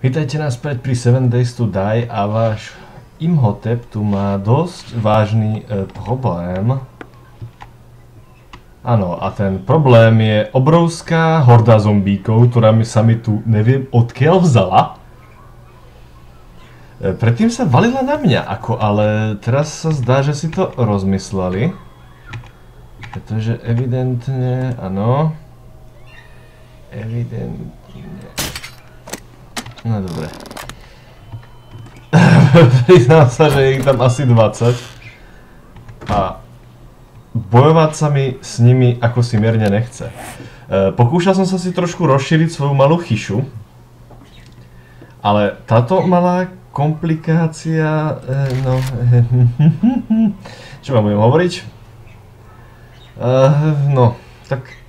Vítajte naspäť pri 7 Days to Die a váš Imhotep tu má dosť vážny problém. Áno, a ten problém je obrovská horda zombíkov, ktorá sa mi tu neviem odkiaľ vzala. Predtým sa valila na mňa, ale teraz sa zdá, že si to rozmysleli. Pretože evidentne, áno. Evidentne. No dobre. Priznám sa, že je ich tam asi 20. A bojovať sa mi s nimi ako si mierne nechce. Pokúšal som sa si trošku rozšíriť svoju malú chyšu. Ale táto malá komplikácia... No... Čo vám budem hovoriť? No, tak...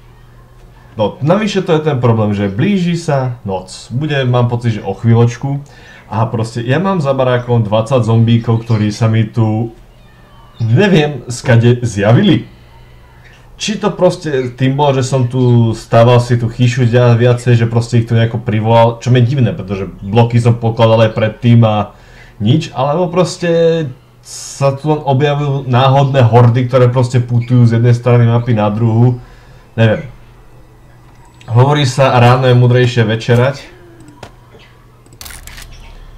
No, navyše to je ten problém, že blíži sa noc. Mám pocit, že o chvíľočku. A proste, ja mám za barákom 20 zombíkov, ktorí sa mi tu... Neviem, skade zjavili. Či to proste tým bolo, že som tu stával si tú chyšu viacej, že proste ich tu nejako privolal. Čo mi je divné, pretože bloky som pokladal aj predtým a nič. Alebo proste sa tu len objavujú náhodné hordy, ktoré proste putujú z jednej strany mapy na druhú. Neviem. Hovorí sa, ráno je múdrejšie večerať.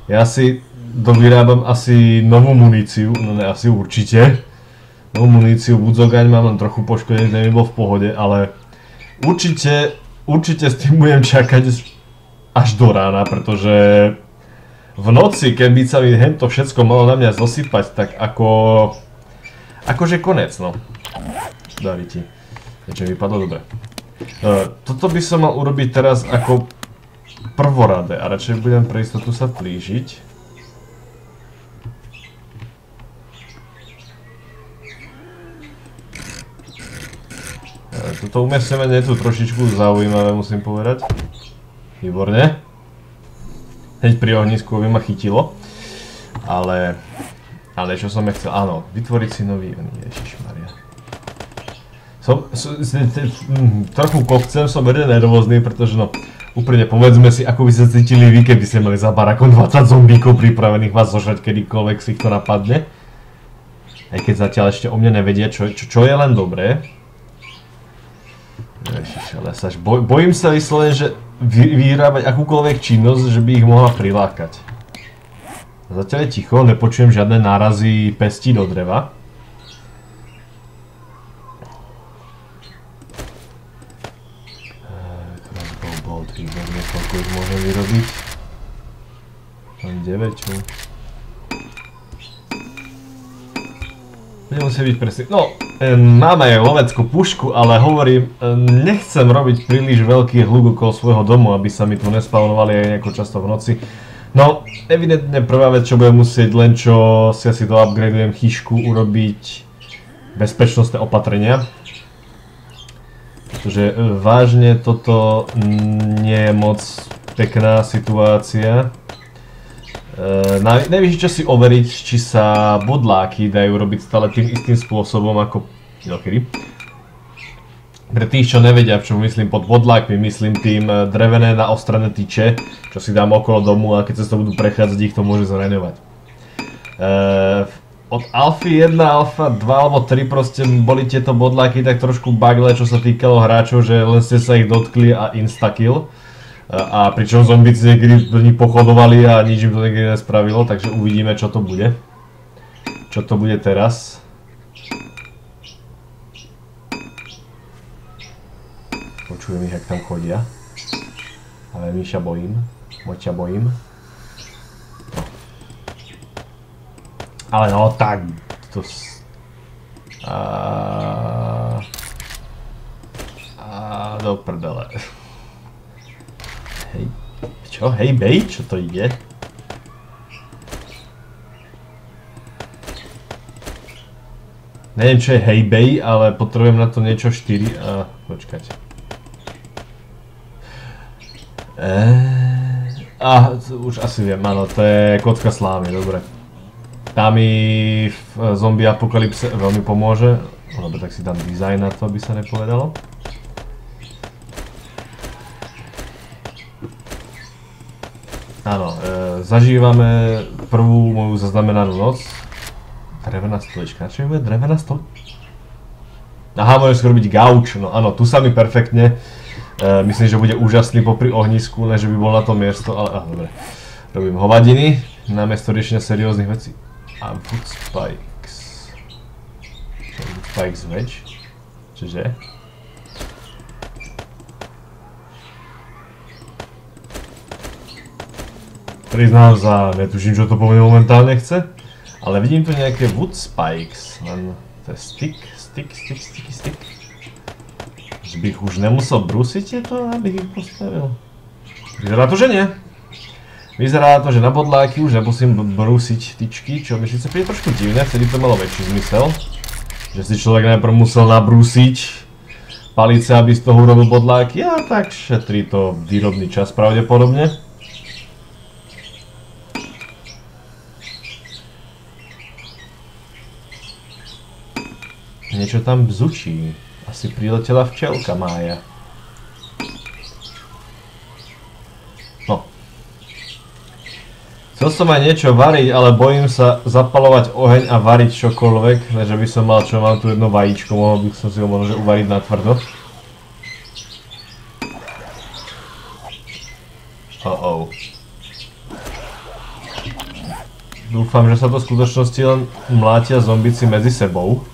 Ja si dovyrábam asi novú muníciu, no ne, asi určite. Novú muníciu, Budzogaň mám len trochu poškodený, ten mi bol v pohode, ale určite s tým budem čakať až do rána, pretože v noci, keď by sa mi hento všetko malo na mňa zosypať, tak akože konec, no. Darí ti. Niečo vypadlo dobre. Toto by som mal urobiť teraz ako prvoradé a radšej budem pre istotu sa plížiť. Toto umiestňovanie je tu trošičku zaujímavé, musím povedať. Výborne. Hneď pri ohnisku by ma chytilo. Ale čo som chcel, áno, vytvoriť si nový, ježišmaria. Trochu kokcem, som veľmi nervózny, pretože no, úprimne povedzme si, ako by sa cítili vy, keby ste mali za barákom 20 zombíkov pripravených vás zožrať kedykoľvek si ich to napadne. Aj keď zatiaľ ešte o mne nevedia, čo je len dobré. Ježiš, ale bojím sa vyslovene, že vyrábať akúkoľvek činnosť, že by ich mohla prilákať. Zatiaľ je ticho, nepočujem žiadne nárazy pestí do dreva. Výborne, koľko ich môžem vyrobiť. Len 9, čo? Nemusí byť presne. No, mám aj loveckú pušku, ale hovorím, nechcem robiť príliš veľký hluk okolo svojho domu, aby sa mi tu nespawnovali aj nejako často v noci. No, evidentne prvá vec, čo budem musieť, len čo si asi doupgradujem chyšku, urobiť bezpečnostné opatrenia. Pretože vážne toto nie je moc pekná situácia. Najvyššie čo si overiť, či sa bodláky dajú robiť stále tým istým spôsobom ako inokedy. Pre tých, čo nevedia, v čom myslím pod bodlákmi, myslím tým drevené naostrené tyče, čo si dám okolo domu a keď sa to budú prechádzať, ich to môže zraňovať. Od Alfy 1, Alfa 2 alebo 3 proste boli tieto bodláky tak trošku bugle, čo sa týkalo hráčov, že len ste sa ich dotkli a instakill. A pričom zombíci niekedy do nich pochodovali a nič im to niekedy nespravilo, takže uvidíme, čo to bude. Čo to bude teraz. Počujem ich, jak tam chodia. Ale Míša bojím. Moťa bojím. Ale no tak, to... do prdele. Hej, čo? Hej bej? Čo to ide? Neviem, čo je hej bej, ale potrebujem na to niečo 4 počkať. Už asi viem, áno, to je kocka slámy, dobre. Tá mi v zombie apokalypse veľmi pomôže. Dobre, tak si dám dizajn na to, aby sa nepovedalo. Áno, zažívame prvú moju zaznamenanú noc. Drevená stolička. Čo je drevená stolička? Aha, môžem si robiť gauč. No áno, tu sa mi perfektne. Myslím, že bude úžasný popri ohnisku, než by bol na to miesto, ale dobre. Robím hovadiny, namiesto riešenia serióznych vecí. A Wood Spikes. Wood Spikes wedge? Čože? Priznám sa, netuším, čo to po mne momentálne chce, ale vidím tu nejaké Wood Spikes, len to je stick. Že bych už nemusel brúsiť tieto, abych ich postavil. Vyzerá to, že nie. Vyzerá to, že na bodláky už nemusím brúsiť tyčky, čo mi síce príde trošku divné, vtedy to malo väčší zmysel. Že si človek najprv musel nabrúsiť palice, aby z toho urobil bodláky, a tak šetrí to výrobný čas pravdepodobne. Niečo tam bzučí. Asi priletela včelka Mája. No. Chcel som aj niečo variť, ale bojím sa zapalovať oheň a variť čokoľvek. Neže by som mal, čo mám tu jedno vajíčko, mohol by som si ho možno uvariť na tvrdo. Dúfam, že sa to v skutočnosti len mlátia zombici medzi sebou.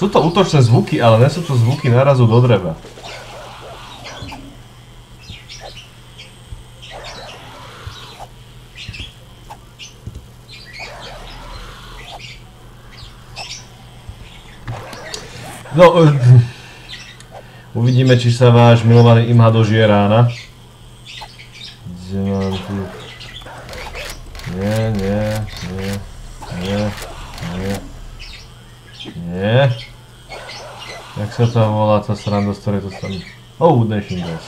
Sú to útočné zvuky, ale nie sú to zvuky nárazu do dreva. No, uvidíme, či sa váš milovaný Imha dožije rána. Kde mám tu? Nie. Jak sa to volá, tá sranda, z ktorej to tam... Oh, Dashing Gas.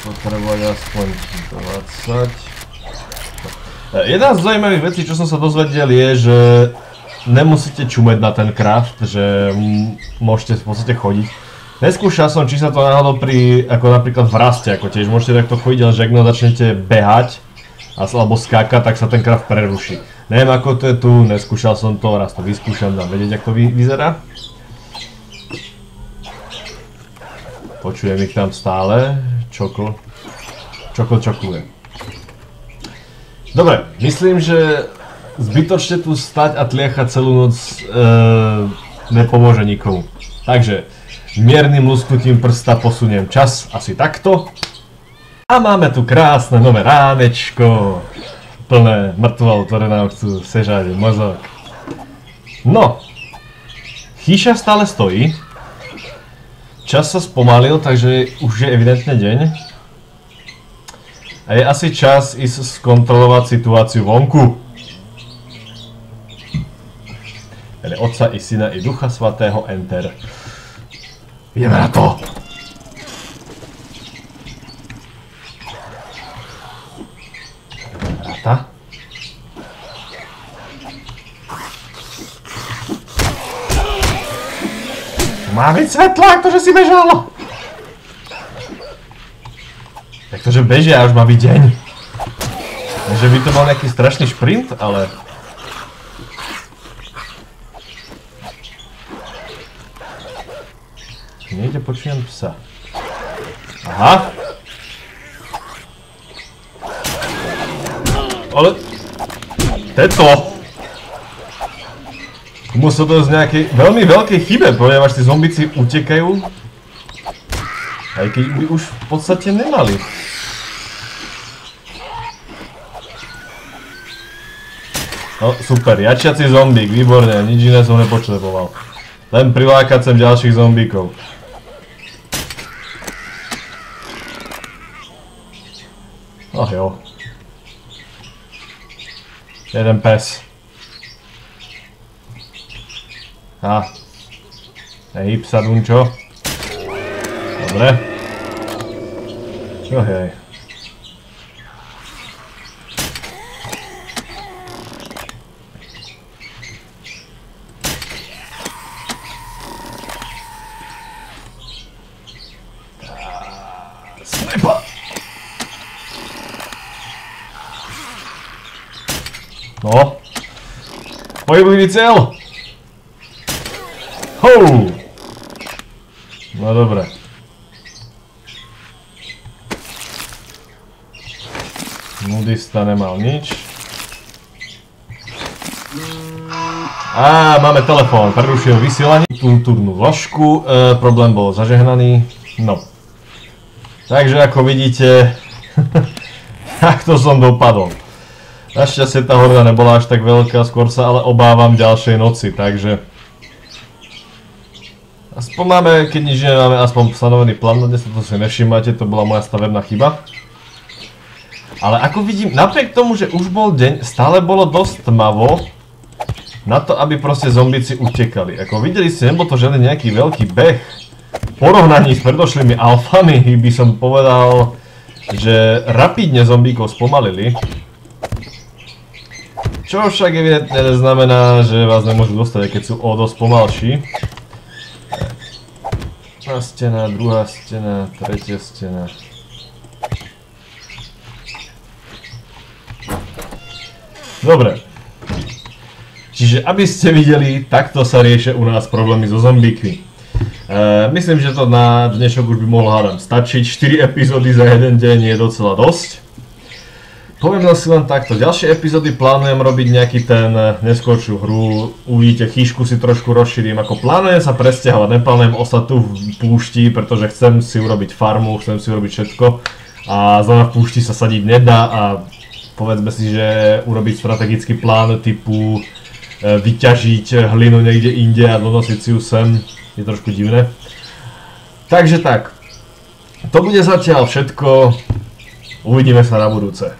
Potrebovať aspoň 20. Jedna z zaujímavých vecí, čo som sa dozvedel, je, že nemusíte čumeť na ten craft, že môžete v podstate chodiť. Neskúšal som, či sa to náhodou ako napríklad v raste, ako tiež môžete takto chodiť, ale že ak začnete behať alebo skákať, tak sa ten craft preruší. Neviem, ako to je tu, neskúšal som to, raz to vyskúšam, dám vedieť, ako to vyzerá. Počujem ich tam stále, čokluje. Dobre, myslím, že zbytočne tu stať a tliechať celú noc nepomôže nikomu. Takže miernym lusknutím prsta posuniem čas asi takto. A máme tu krásne nové ránečko. Plné mŕtvol, ktoré nám chcú sežať mozog. No, chýša stále stojí. Čas sa spomalil, takže už je evidentne deň. A je asi čas ísť skontrolovať situáciu vonku. Mene Otca i Syna i Ducha Svatého, enter. Ideme na to! Rata. Má byť svetlo, ak to, že si bežalo! Jak to, že bežia, už má byť deň. Že by to bol nejaký strašný šprint, ale... Niekde počujem psa. Aha. Ale... Teto! Musel to z nejakej veľmi veľkej chybe, ponieważ tí zombici utekajú. Aj keď by už v podstate nemali. No super, jačiaci zombík, výborne, nič iné som nepotreboval. Len prilákať sem ďalších zombíkov. Ach jo. Jeden pes. Nehýb sa, Dunčo. Dobre. Ohej. Pohyblivý cieľ! Hou! No dobre. Nudista nemal nič. Á, máme telefón, prerušujem vysielanie. Kultúrnu vložku, problém bol zažehnaný. No. Takže ako vidíte, takto som dopadol. Našťastie tá horda nebola až tak veľká, skôr sa ale obávam ďalšej noci, takže... Aspoň máme, keď nič nemáme, aspoň stanovený plán na dnes, to si nevšímate, to bola moja stavebná chyba. Ale ako vidím, napriek tomu, že už bol deň, stále bolo dosť tmavo na to, aby proste zombíci utekali. Ako videli ste, nebol to žiaden nejaký veľký beh. V porovnaní s predošlými alfami by som povedal, že rapidne zombíkov spomalili. Čo však evidentne neznamená, že vás nemôžu dostať, keď sú o dosť pomalší. Jedna stena, druhá stena, tretia stena. Dobre. Čiže aby ste videli, takto sa riešia u nás problémy so zombíkmi. Myslím, že to na dnešok už by mohlo hádam stačiť. 4 epizódy za jeden deň je docela dosť. Poviem si len takto, ďalšie epizódy plánujem robiť nejaký ten neskôršiu hru. Uvidíte, chýšku si trošku rozšírim. Ako plánujem sa presťahovať, neplánujem ostať tu v púšti, pretože chcem si urobiť farmu, chcem si urobiť všetko. A znamená v púšti sa sadiť nedá a povedzme si, že urobiť strategický plán typu vyťažiť hlinu niekde inde a donosiť si ju sem je trošku divné. Takže tak, to bude zatiaľ všetko, uvidíme sa na budúce.